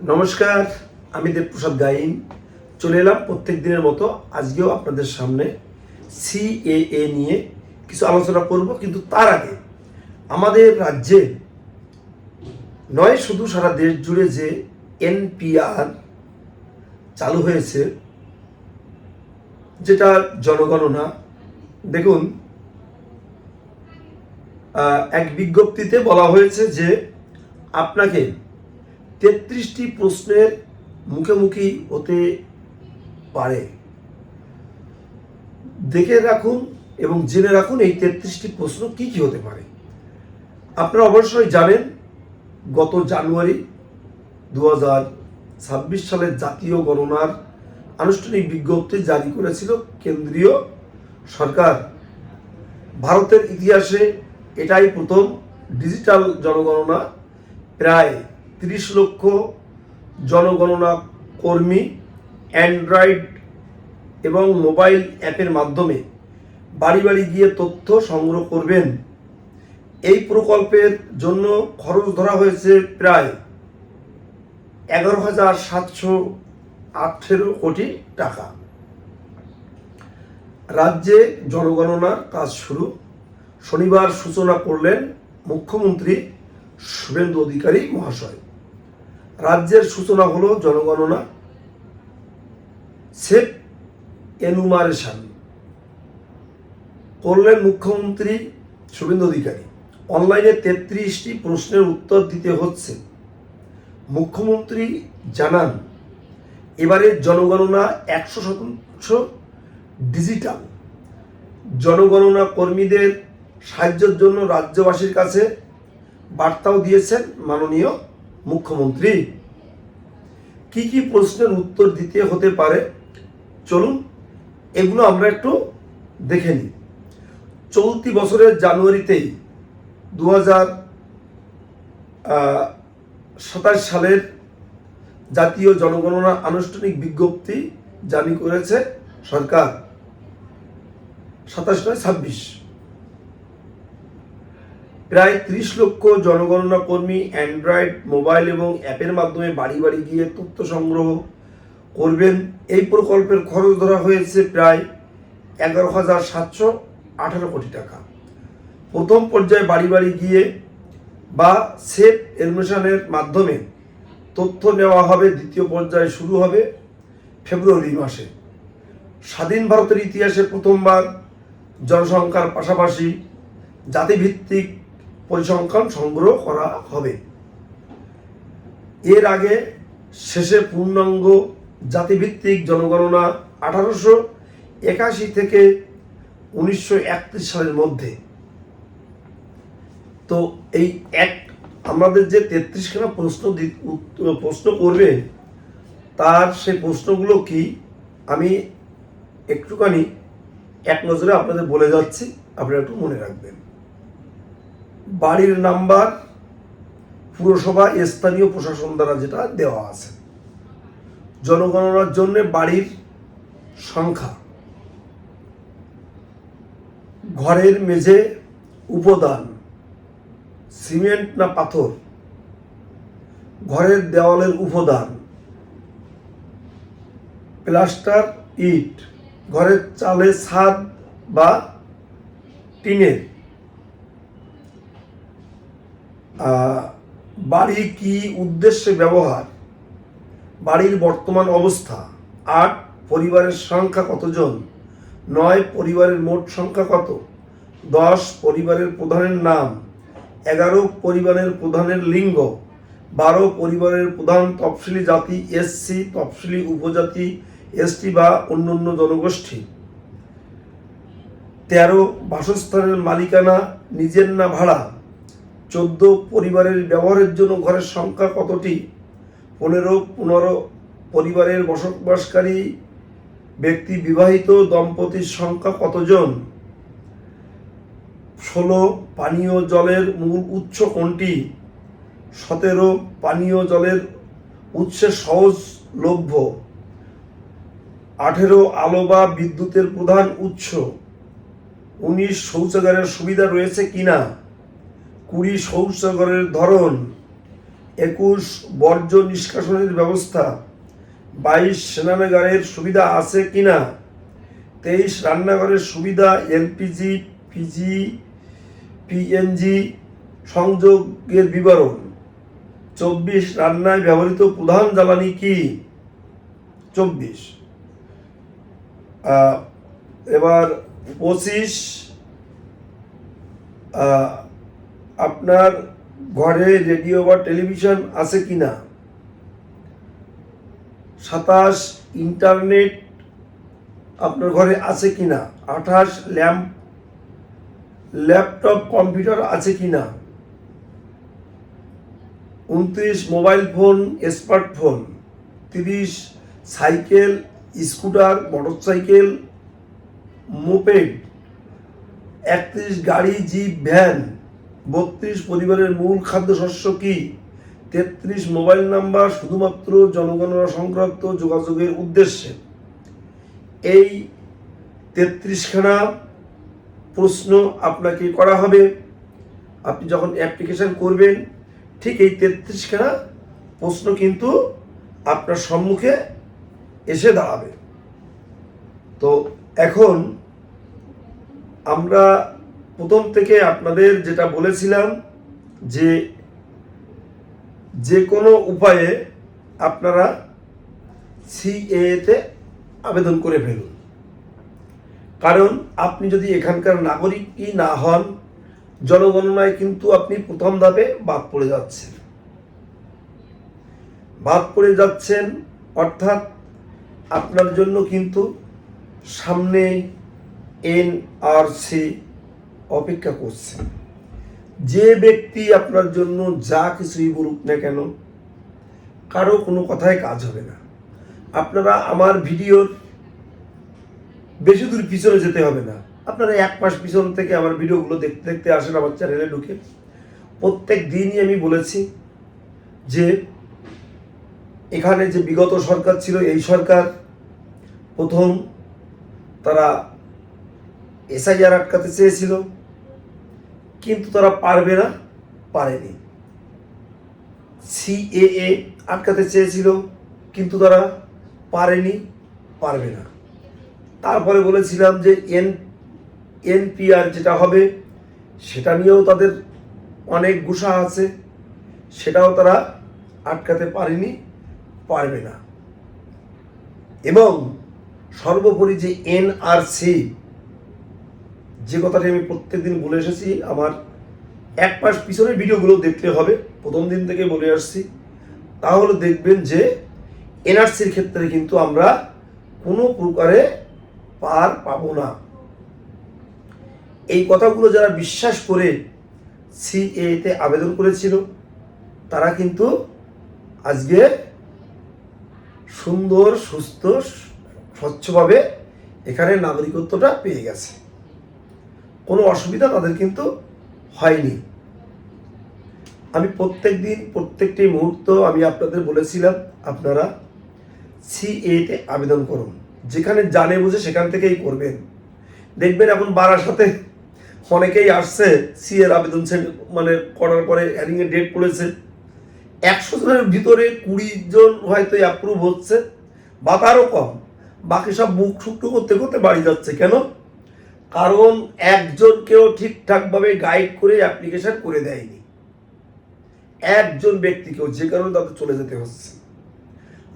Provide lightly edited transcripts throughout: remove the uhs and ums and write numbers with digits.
নমস্কার, আমি দেবপ্রসাদ গাইন চলে এলাম প্রত্যেক দিনের মতো। আজকেও আপনাদের সামনে সিএএ নিয়ে কিছু আলোচনা করব, কিন্তু তার আগে আমাদের রাজ্যে নয়, শুধু সারা দেশ জুড়ে যে এনপিআর চালু হয়েছে, যেটা জনগণনা, দেখুন এক বিজ্ঞপ্তিতে বলা হয়েছে যে আপনাকে 33টি প্রশ্নের মুখোমুখি হতে পারে। দেখে রাখুন এবং জেনে রাখুন এই 33টি প্রশ্ন কি কি হতে পারে। আপনারা অবশ্যই জানেন, গত জানুয়ারি 2026 সালের জাতীয় গণনার আনুষ্ঠানিক বিজ্ঞপ্তি জারি করেছিল কেন্দ্রীয় সরকার। ভারতের ইতিহাসে এটাই প্রথম ডিজিটাল জনগণনা। প্রায় 30 লক্ষ জনগণনা কর্মী অ্যান্ড্রয়েড এবং মোবাইল অ্যাপের মাধ্যমে বাড়ি বাড়ি গিয়ে তথ্য সংগ্রহ করবেন। এই প্রকল্পের জন্য খরচ ধরা হয়েছে প্রায় 11,718 কোটি টাকা। রাজ্যে জনগণনার কাজ শুরু। শনিবার সূচনা করলেন মুখ্যমন্ত্রী শুভেন্দু অধিকারী মহাশয়। রাজ্যের সূচনা হলো জনগণনা সেফ এনুমারেশন করলেন মুখ্যমন্ত্রী শুভেন্দু অধিকারী। অনলাইনে 33টি প্রশ্নের উত্তর দিতে হচ্ছে। মুখ্যমন্ত্রী জানান, এবারে জনগণনা 100% ডিজিটাল। জনগণনা কর্মীদের সাহায্যের জন্য রাজ্যবাসীর কাছে বার্তাও দিয়েছেন মাননীয় মুখ্যমন্ত্রী। কি কি প্রশ্নের উত্তর দিতে হতে পারে, চলুন এগুলো আমরা একটু দেখে নিই। চলতি বছরের জানুয়ারিতেই 2027 সালের জাতীয় জনগণনা আনুষ্ঠানিক বিজ্ঞপ্তি জারি করেছে সরকার। 27 প্রায় 30 লক্ষ জনগণনা কর্মী অ্যান্ড্রয়েড মোবাইল এবং অ্যাপের মাধ্যমে বাড়ি বাড়ি গিয়ে তথ্য সংগ্রহ করবেন। এই প্রকল্পের খরচ ধরা হয়েছে প্রায় 11,718 কোটি টাকা। প্রথম পর্যায়ে বাড়ি বাড়ি গিয়ে বা সেফ এনুমারেশনের মাধ্যমে তথ্য নেওয়া হবে। দ্বিতীয় পর্যায়ে শুরু হবে ফেব্রুয়ারি মাসে। স্বাধীন ভারতের ইতিহাসে প্রথমবার জনসংখ্যার পাশাপাশি জাতিভিত্তিক পরিসংখ্যান সংগ্রহ করা হবে। এর আগে শেষে পূর্ণাঙ্গ জাতিভিত্তিক জনগণনা 1881 থেকে 1931 সালের মধ্যে। তো এই আমাদের যে 33খানা প্রশ্ন করবে, তার সেই প্রশ্নগুলো কি আমি একটুখানি এক নজরে আপনাদের বলে যাচ্ছি, আপনারা একটু মনে রাখবেন। বাড়ির নাম্বার পুরসভা স্থানীয় প্রশাসন দ্বারা যেটা দেওয়া আছে। জনগণনার জন্য বাড়ির সংখ্যা, ঘরের মেঝে উপাদান সিমেন্ট না পাথর, ঘরের দেওয়ালের উপাদান প্লাস্টার ইট, ঘরের চালের ছাদ বা টিনের, বাড়ি কি উদ্দেশ্যে ব্যবহার, বাড়ির বর্তমান অবস্থা। 8 পরিবারের সংখ্যা কতজন। 9 পরিবারের মোট সংখ্যা কত। 10 পরিবারের প্রধানের নাম। 11 পরিবারের প্রধানের লিঙ্গ। 12 পরিবারের প্রধান তফসিলি জাতি এসসি, তফসিলি উপজাতি এসটি বা অন্যান্য জনগোষ্ঠী। 13 বাসস্থানের মালিকানা নিজের না ভাড়া। 14 পরিবারের ব্যবহারের জন্য ঘরের সংখ্যা কতটি। 15 পরিবারের বসবাসকারী ব্যক্তি বিবাহিত দম্পতির সংখ্যা কতজন। 16 পানীয় জলের মূল উৎস কোনটি। 17 পানীয় জলের উৎসের সহজলভ্য। 18 আলো বা বিদ্যুতের প্রধান উৎস। 19 শৌচাগারের সুবিধা রয়েছে কিনা। 20 শৌচাগারের ধরন। 21 বর্জ্য নিষ্কাশনের ব্যবস্থা, 22 স্নানাগারের সুবিধা আছে কিনা, 23 রান্নাঘরের সুবিধা, এলপিজি, পিজি, পিএনজি সংযোগের বিবরণ, 24 রান্নায় ব্যবহৃত প্রধান জ্বালানি কি, 24। এবার 25 আপনার ঘরে রেডিও বা টেলিভিশন আছে কিনা, 27 ইন্টারনেট আপনার ঘরে আছে কিনা, 28 ল্যাপটপ কম্পিউটার আছে কিনা, 29 mobile phone smartphone, 30 cycle scooter motorcycle moped, 31 গাড়ি জিপ ভ্যান, 32 পরিবারের মূল খাদ্যশস্য কি, 33 মোবাইল নাম্বার শুধুমাত্র জনগণনা সংক্রান্ত যোগাযোগের উদ্দেশ্যে। এই 33খানা প্রশ্ন আপনাকে করা হবে। আপনি যখন অ্যাপ্লিকেশন করবেন ঠিক এই 33খানা প্রশ্ন কিন্তু আপনার সম্মুখে এসে দাঁড়াবে। তো এখন আমরা প্রথম থেকে আপনাদের যেটা বলেছিলাম যে কোনো উপায়ে আপনারা সিএএতে আবেদন করে ফেলুন, কারণ আপনি যদি এখানকার নাগরিকই না হন, জনগণনায় কিন্তু আপনি প্রথম ধাপে বাদ পড়ে যাচ্ছেন। অর্থাৎ আপনার জন্য কিন্তু সামনে এনআরসি অপেক্ষা করছে। যে ব্যক্তি আপনার জন্য যা কিছুই বলুক না কেন, কারো কোনো কথায় কাজ হবে না। আপনারা আমার ভিডিওর বেশি দূর পিছনে যেতে হবে না, আপনারা 1 মাস পিছন থেকে আমার ভিডিওগুলো দেখতে দেখতে আসেন আমার চ্যানেলে ঢুকে। প্রত্যেক দিনই আমি বলেছি যে এখানে যে বিগত সরকার ছিল, এই সরকার প্রথম তারা এসআইআর আটকাতে চেয়েছিল, কিন্তু তারা পারেনি। সিএএ আটকাতে চেয়েছিল, কিন্তু তারা পারবে না। তারপরে বলেছিলাম যে এনপিআর যেটা হবে সেটা নিয়েও তাদের অনেক গুষা আছে, সেটাও তারা আটকাতে পারবে না। এবং সর্বোপরি যে এনআরসি, যে কথাটি আমি প্রত্যেকদিন বলে এসেছি, আমার 1 মাস পিছনের ভিডিওগুলো দেখতে হবে, প্রথম দিন থেকে বলে আসছি, তাহলে দেখবেন যে এনআরসির ক্ষেত্রে কিন্তু আমরা কোনো প্রকারে পার পাবো না। এই কথাগুলো যারা বিশ্বাস করে সিএতে আবেদন করেছিল, তারা কিন্তু আজকে সুন্দর সুস্থ স্বচ্ছভাবে এখানে নাগরিকত্বটা পেয়ে গেছে, কোনো অসুবিধা তাদের কিন্তু হয়নি। আমি প্রত্যেকটি মুহূর্ত আমি আপনাদের বলেছিলাম আপনারা সিএতে আবেদন করুন, যেখানে জানে বুঝে সেখান থেকেই করবেন। দেখবেন এখন বারাসাতে অনেকেই আসছে সিএর আবেদন করার পরে হ্যারিংয়ের ডেট পড়েছে, 100 জনের ভিতরে 20 জন হয়তো অ্যাপ্রুভ হচ্ছে বা তারও কম, বাকি সব মুখ শুকনো করতে করতে বাড়ি যাচ্ছে। কেন? কারণ একজনকেও ঠিকঠাকভাবে গাইড করে অ্যাপ্লিকেশন করে দেয়নি, একজন ব্যক্তিকেও, যে কারণে তাদের চলে যেতে হচ্ছে।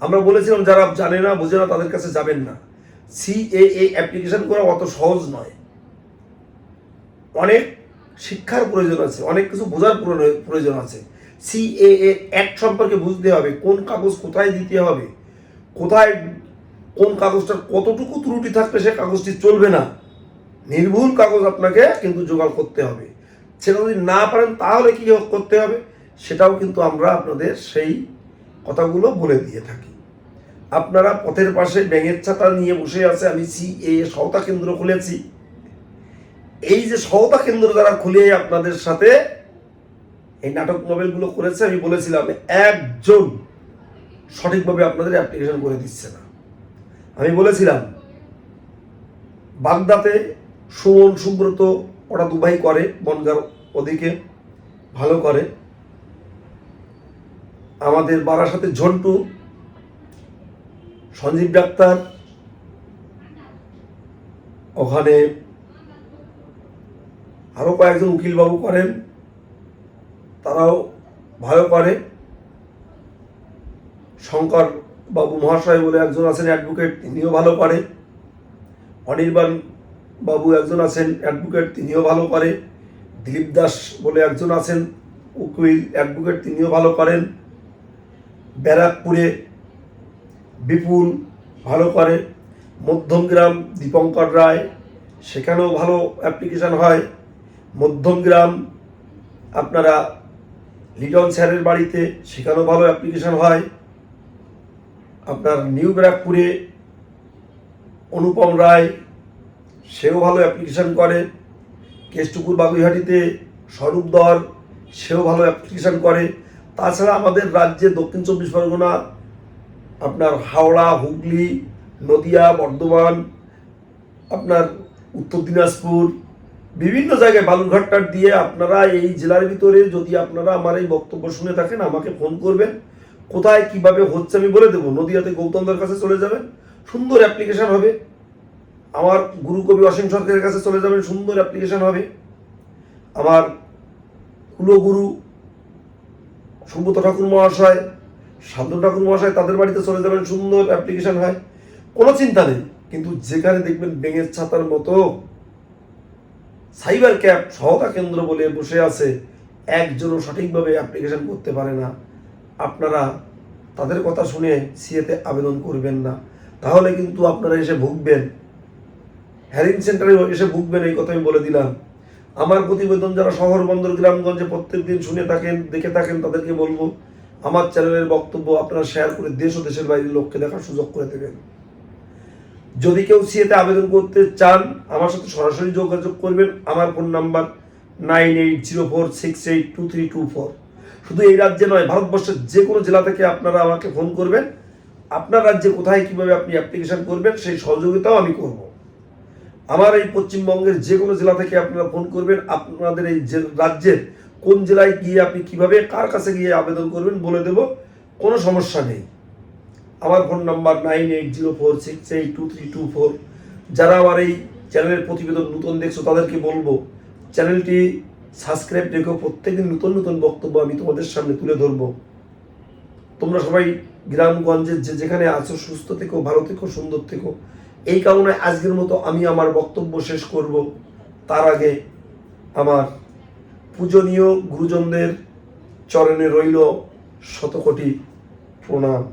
আমরা বলেছিলাম যারা জানে না বোঝে না তাদের কাছে যাবেন না। সিএএ অ্যাপ্লিকেশন করা অত সহজ নয়, অনেক শিক্ষার প্রয়োজন আছে, অনেক কিছু বোঝার প্রয়োজন আছে। সিএএ অ্যাক্ট সম্পর্কে বুঝতে হবে, কোন কাগজ কোথায় দিতে হবে, কোন কাগজটার কতটুকু ত্রুটি থাকলে সে কাগজটি চলবে না, নির্ভুল কাগজ আপনাকে কিন্তু জোগাড় করতে হবে। সেটা যদি না পারেন তাহলে কি করতে হবে, সেটাও কিন্তু আমরা আপনাদের সেই কথাগুলো বলে দিয়ে থাকি। আপনারা পথের পাশে ব্যাঙের ছাতা নিয়ে বসে আছে, আমি সিএএ সহায়তা কেন্দ্র খুলেছি। এই যে সহায়তা কেন্দ্র দ্বারা খুলে আপনাদের সাথে এই নাটক নভেলগুলো করেছে, আমি বলেছিলাম একজন সঠিকভাবে আপনাদের অ্যাপ্লিকেশন করে দিচ্ছে না। আমি বলেছিলাম বাগদাতে সুমন সুব্রত, ওরা দুবাই করে, বনগার ওদিকে ভালো করে, আমাদের বারাসাতের ঝন্টু, সঞ্জীব ডাক্তার, ওখানে আরও কয়েকজন উকিলবাবু করেন, তারাও ভালো করে। শঙ্কর বাবু মহাশয় বলে একজন আছেন অ্যাডভোকেট, তিনিও ভালো করে। অনির্বাণ বাবু একজন আছেন অ্যাডভোকেট, তিনিও ভালো করে। দিলীপ দাস বলে একজন আছেন উকিল অ্যাডভোকেট, তিনিও ভালো করেন। ব্যারাকপুরে বিপুল ভালো করে। মধ্যমগ্রাম দীপঙ্কর রায়, সেখানেও ভালো অ্যাপ্লিকেশান হয়। মধ্যমগ্রাম আপনারা লিটন স্যারের বাড়িতে, সেখানেও ভালো অ্যাপ্লিকেশান হয়। আপনার নিউ ব্যারাকপুরে অনুপম রায়, সেও ভালো অ্যাপ্লিকেশান করে। কেষ্টপুর বাগুইহাটিতে স্বরূপ দর, সেও ভালো অ্যাপ্লিকেশান করে। তাছাড়া আমাদের রাজ্যে দক্ষিণ চব্বিশ পরগনা, আপনার হাওড়া, হুগলি, নদিয়া, বর্ধমান, আপনার উত্তর দিনাজপুর, বিভিন্ন জায়গায় বালুরঘাটটার দিয়ে আপনারা এই জেলার ভিতরে যদি আপনারা আমার এই বক্তব্য শুনে থাকেন, আমাকে ফোন করবেন। কোথায় কিভাবে হচ্ছে আমি বলে দেবো। নদিয়াতে গৌতমদার কাছে চলে যাবেন, সুন্দর অ্যাপ্লিকেশান হবে। আমার গুরুকবি অসীম সরকারের কাছে চলে যাবেন, সুন্দর অ্যাপ্লিকেশান হবে। আমার কুলগুরু সুব্রত ঠাকুর মহাশয়, শান্তনু ঠাকুর মহাশয়, তাদের বাড়িতে চলে যাবেন, সুন্দর অ্যাপ্লিকেশান হয়, কোনো চিন্তা নেই। কিন্তু যেখানে দেখবেন ব্যাঙের ছাতার মতো সাইবার ক্যাব সহায়তা কেন্দ্র বলে বসে আছে, একজনও সঠিকভাবে অ্যাপ্লিকেশান করতে পারে না, আপনারা তাদের কথা শুনে সিএতে আবেদন করবেন না। তাহলে কিন্তু আপনারা এসে ভুগবেন, হ্যারিং সেন্টারে এসে ভুগবেন, এই কথা আমি বলে দিলাম। আমার প্রতিবেদন যারা শহর বন্দর গ্রামগঞ্জে প্রত্যেক দিন শুনে থাকেন, দেখে থাকেন, তাদেরকে বলবো আমার চ্যানেলের বক্তব্য আপনারা শেয়ার করে দেশ ও দেশের বাইরের লোককে দেখার সুযোগ করে দেবেন। যদি কেউ সিএতে আবেদন করতে চান, আমার সাথে সরাসরি যোগাযোগ করবেন। আমার ফোন নাম্বার 9804682324। শুধু এই রাজ্যে নয়, ভারতবর্ষের যে কোনো জেলা থেকে আপনারা আমাকে ফোন করবেন। আপনার রাজ্যে কোথায় কিভাবে আপনি অ্যাপ্লিকেশন করবেন সেই সহযোগিতাও আমি করব। আমার এই পশ্চিমবঙ্গের যে কোনো জেলা থেকে আপনারা ফোন করবেন, আপনাদের এই রাজ্যের কোন জেলায় গিয়ে আপনি কিভাবে কার কাছে গিয়ে আবেদন করবেন বলে দেব, কোনো সমস্যা নেই। আমার ফোন নাম্বার 9804682324। যারা আমার এই চ্যানেলের প্রতিবেদন নতুন দেখছো তাদেরকে বলবো চ্যানেলটি সাবস্ক্রাইব রেখো, প্রত্যেকদিন নতুন নতুন বক্তব্য আমি তোমাদের সামনে তুলে ধরবো। তোমরা সবাই গ্রামগঞ্জের যেখানে আছো সুস্থ থেকো, ভালো থেকো, সুন্দর থেকো, এই কারণে আজকের মতো আমি আমার বক্তব্য শেষ করব। তার আগে আমার পূজনীয় গুরুজনদের চরণে রইল শতকোটি প্রণাম।